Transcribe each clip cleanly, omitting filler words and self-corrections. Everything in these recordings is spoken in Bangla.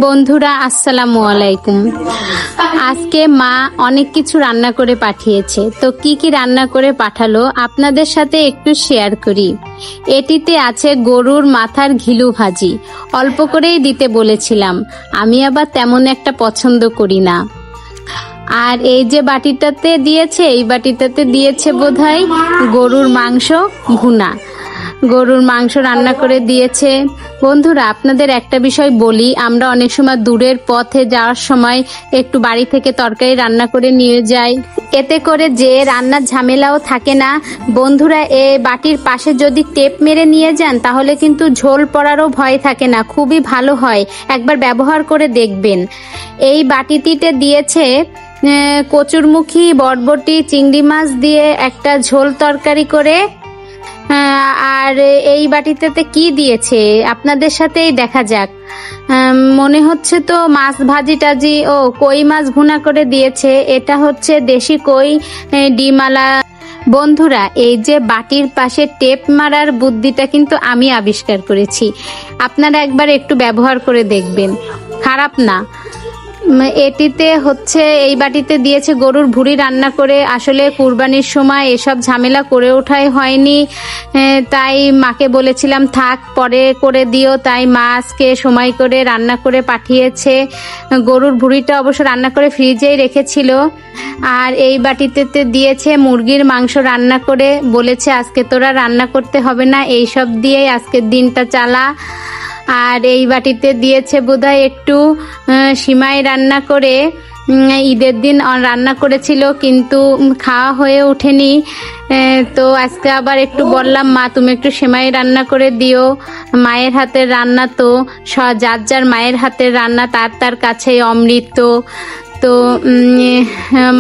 বন্ধুরা আসসালামু আলাইকুম। আজকে মা অনেক কিছু রান্না করে পাঠিয়েছে, তো কি কি রান্না করে পাঠালো আপনাদের সাথে একটু শেয়ার করি। এটিতে আছে গরুর মাথার ঘিলু ভাজি, অল্প করেই দিতে বলেছিলাম, আমি আবার তেমন একটা পছন্দ করি না। আর এই যে বাটিটাতে দিয়েছে, এই বাটিটাতে দিয়েছে বোধহয় গরুর মাংস ভুনা, গরুর মাংস রান্না করে দিয়েছে। বন্ধুরা আপনাদের একটা বিষয় বলি, আমরা অনেক সময় দূরের পথে যাওয়ার সময় একটু বাড়ি থেকে তরকারি রান্না করে নিয়ে যাই, এতে করে যে রান্নার ঝামেলাও থাকে না। বন্ধুরা এই বাটির পাশে যদি টেপ মেরে নিয়ে যান তাহলে কিন্তু ঝোল পড়ারও ভয় থাকে না, খুবই ভালো হয়, একবার ব্যবহার করে দেখবেন। এই বাটিটিতে দিয়েছে কচুরমুখী, বরবটি, চিংড়ি মাছ দিয়ে একটা ঝোল তরকারি করে। আর এই বাটিটাতে কি দিয়েছে আপনাদের সাথেই দেখা যাক। মনে হচ্ছে তো মাছ ভাজি টাজি, ও কই মাছ ভুনা করে দিয়েছে। এটা হচ্ছে দেশি কই, ডিমালা। বন্ধুরা এই যে বাটির পাশে টেপ মারার বুদ্ধিটা কিন্তু আমি আবিষ্কার করেছি, আপনারা একবার একটু ব্যবহার করে দেখবেন, খারাপ না। এটিতে হচ্ছে এই বাটিতে দিয়েছে গরুর ভুঁড়ি রান্না করে। আসলে কুরবানির সময় এসব ঝামেলা করে ওঠাই হয়নি, তাই মাকে বলেছিলাম থাক পরে করে দিও, তাই মা আজকে সময় করে রান্না করে পাঠিয়েছে। গরুর ভুঁড়িটা অবশ্য রান্না করে ফ্রিজেই রেখেছিল। আর এই বাটিতে দিয়েছে মুরগির মাংস রান্না করে, বলেছে আজকে তোরা রান্না করতে হবে না, এই সব দিয়েই আজকের দিনটা চালা। আর এই বাটিতে দিয়েছে বোধহয় একটু সিমাই রান্না করে, ঈদের দিন রান্না করেছিল কিন্তু খাওয়া হয়ে ওঠেনি, তো আজকে আবার একটু বললাম মা তুমি একটু সিমাই রান্না করে দিও। মায়ের হাতের রান্না তো যার যার মায়ের হাতের রান্না তার তার কাছে অমৃত। তো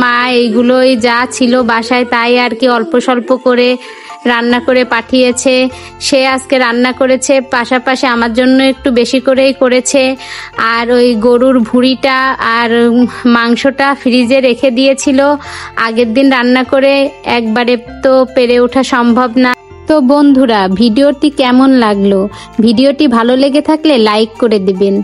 মা এইগুলোই যা ছিল বাসায় তাই আর কি অল্প স্বল্প করে রান্না করে পাঠিয়েছে। সে আজকে রান্না করেছে, পাশাপাশি আমার জন্য একটু বেশি করেই করেছে। আর ওই গরুর ভুঁড়িটা আর মাংসটা ফ্রিজে রেখে দিয়েছিল, আগের দিন রান্না করে, একবারে তো পেরে ওঠা সম্ভব না। তো বন্ধুরা ভিডিওটি কেমন লাগলো? ভিডিওটি ভালো লেগে থাকলে লাইক করে দিবেন।